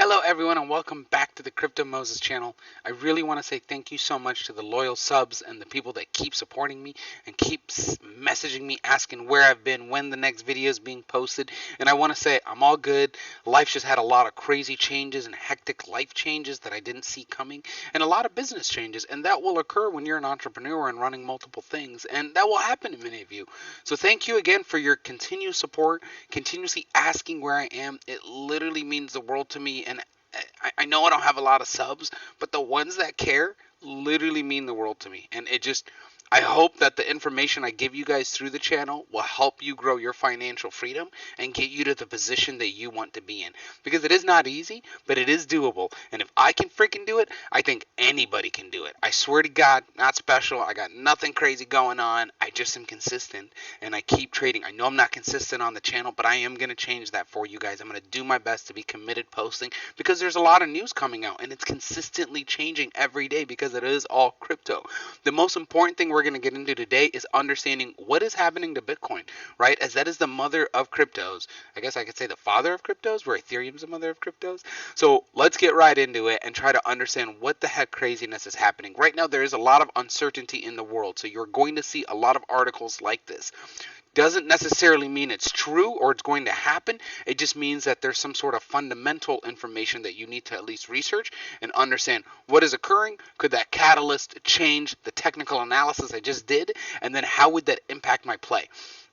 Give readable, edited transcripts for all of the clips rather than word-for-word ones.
Hello everyone and welcome back to the Crypto Moses channel. I really want to say thank you so much to the loyal subs and the people that keep supporting me and keep messaging me asking where I've been, when the next video is being posted. And I want to say I'm all good. Life just had a lot of crazy changes and hectic life changes that I didn't see coming, and a lot of business changes, and that will occur when you're an entrepreneur and running multiple things, and that will happen to many of you. So thank you again for your continued support, continuously asking where I am. It literally means the world to me, and I know I don't have a lot of subs, but the ones that care literally mean the world to me. And I hope that the information I give you guys through the channel will help you grow your financial freedom and get you to the position that you want to be in. Because it is not easy, but it is doable. And if I can freaking do it, I think anybody can do it. I swear to God, not special. I got nothing crazy going on. I just am consistent and I keep trading. I know I'm not consistent on the channel, but I am going to change that for you guys. I'm going to do my best to be committed posting because there's a lot of news coming out and it's consistently changing every day because it is all crypto. The most important thing we're going to get into today is understanding what is happening to Bitcoin, right? As that is the mother of cryptos. I guess I could say the father of cryptos, where Ethereum is the mother of cryptos. So let's get right into it and try to understand what the heck craziness is happening. Right now, there is a lot of uncertainty in the world. So you're going to see a lot of articles like this. Doesn't necessarily mean it's true or it's going to happen. It just means that there's some sort of fundamental information that you need to at least research and understand what is occurring. Could that catalyst change the technical analysis I just did? And then how would that impact my play?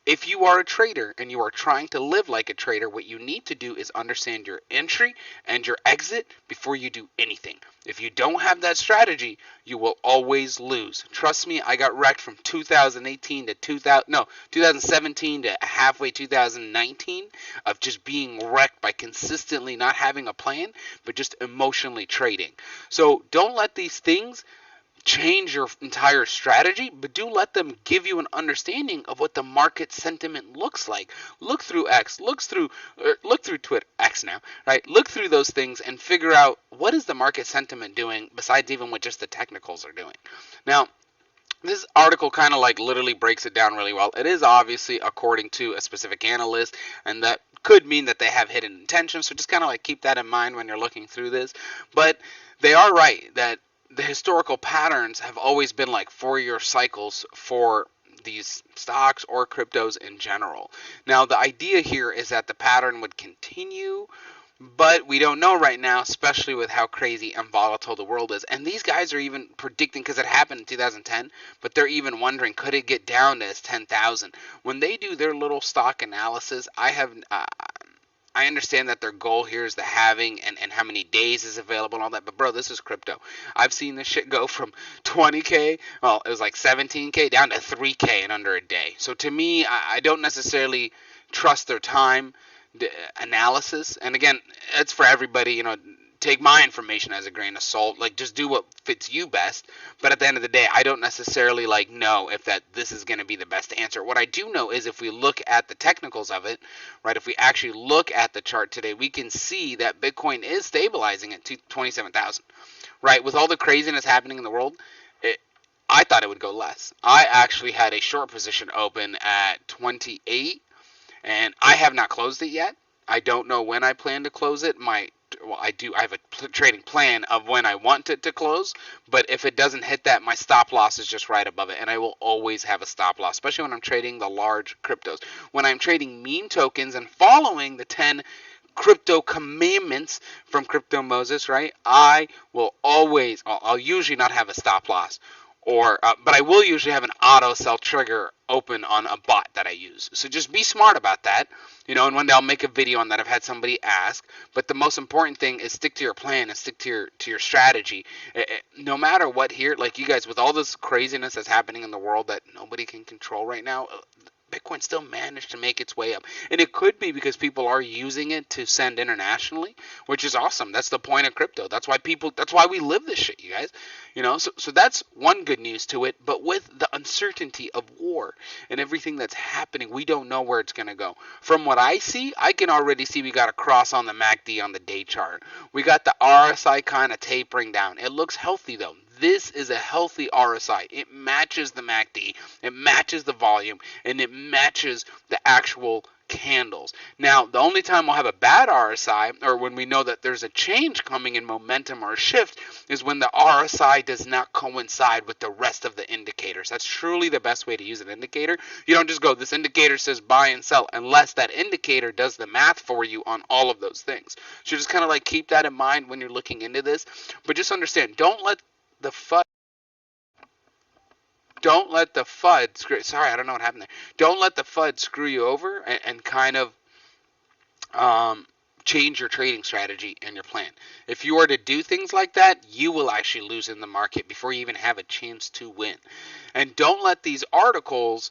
If you are a trader and you are trying to live like a trader, what you need to do is understand your entry and your exit before you do anything. If you don't have that strategy, you will always lose. Trust me, I got wrecked from 2017 to halfway 2019 of just being wrecked by consistently not having a plan, but just emotionally trading. So don't let these things change your entire strategy, but do let them give you an understanding of what the market sentiment looks like. Look through look through Twitter, X now, right? Look through those things and figure out what is the market sentiment doing besides even what just the technicals are doing. Now, this article kind of like literally breaks it down really well. It is obviously according to a specific analyst, and that could mean that they have hidden intentions, so just kind of like keep that in mind when you're looking through this. But they are right that the historical patterns have always been like 4-year cycles for these stocks or cryptos in general. Now, the idea here is that the pattern would continue, but we don't know right now, especially with how crazy and volatile the world is. And these guys are even predicting, because it happened in 2010, but they're even wondering, could it get down to 10,000? When they do their little stock analysis, I understand that their goal here is the halving and how many days is available and all that, but bro, this is crypto. I've seen this shit go from 20K, well, it was like 17K down to 3K in under a day. So to me, I don't necessarily trust their time analysis. And again, it's for everybody, take my information as a grain of salt. Like, just do what fits you best. But at the end of the day, I don't necessarily know if this is going to be the best answer. What I do know is if we look at the technicals of it, right, if we actually look at the chart today, we can see that Bitcoin is stabilizing at 27,000, right? With all the craziness happening in the world, I thought it would go less. I actually had a short position open at 28, and I have not closed it yet. I don't know when I plan to close it. I have a trading plan of when I want it to close, but if it doesn't hit that, my stop loss is just right above it, and I will always have a stop loss, especially when I'm trading the large cryptos. When I'm trading meme tokens and following the 10 crypto commandments from Crypto Moses, right, I'll usually not have a stop loss. But I will usually have an auto sell trigger open on a bot that I use. So just be smart about that, and one day I'll make a video on that. I've had somebody ask, but the most important thing is stick to your plan and stick to your strategy. No matter what here, like you guys, with all this craziness that's happening in the world that nobody can control right now, Bitcoin still managed to make its way up. And it could be because people are using it to send internationally, which is awesome. That's the point of crypto. That's why we live this shit, you guys. So that's one good news to it. But with the uncertainty of war and everything that's happening, we don't know where it's going to go. From what I see, I can already see we got a cross on the MACD on the day chart. We got the RSI kind of tapering down. It looks healthy though. This is a healthy RSI. It matches the MACD, it matches the volume, and it matches the actual candles. Now, the only time we'll have a bad RSI, or when we know that there's a change coming in momentum or a shift, is when the RSI does not coincide with the rest of the indicators. That's truly the best way to use an indicator. You don't just go, this indicator says buy and sell, unless that indicator does the math for you on all of those things. So just kind of like keep that in mind when you're looking into this. But just understand, don't let the FUD sorry, I don't know what happened there. Don't let the FUD screw you over and kind of change your trading strategy and your plan. If you were to do things like that, you will actually lose in the market before you even have a chance to win. And don't let these articles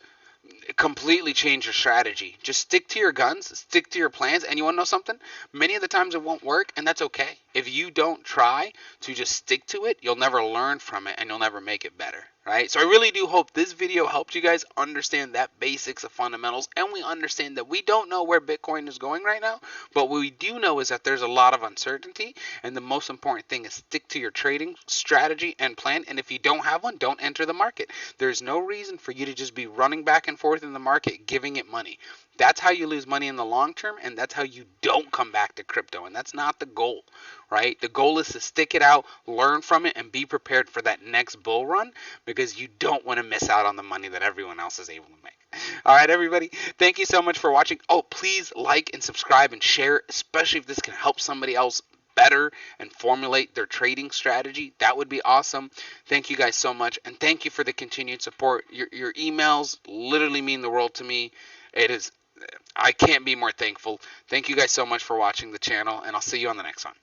completely change your strategy. Just stick to your guns, stick to your plans, and you want to know something? Many of the times it won't work, and that's okay. If you don't try to just stick to it, you'll never learn from it, and you'll never make it better, right? So I really do hope this video helped you guys understand that basics of fundamentals, and we understand that we don't know where Bitcoin is going right now, but what we do know is that there's a lot of uncertainty, and the most important thing is stick to your trading strategy and plan, and if you don't have one, don't enter the market. There's no reason for you to just be running back and forth in the market, giving it money. That's how you lose money in the long term, and that's how you don't come back to crypto, and that's not the goal, right? The goal is to stick it out, learn from it, and be prepared for that next bull run, because you don't want to miss out on the money that everyone else is able to make. All right, everybody, thank you so much for watching. Oh, please like and subscribe and share, especially if this can help somebody else better and formulate their trading strategy. That would be awesome. Thank you guys so much, and thank you for the continued support. Your emails literally mean the world to me. I can't be more thankful. Thank you guys so much for watching the channel, and I'll see you on the next one.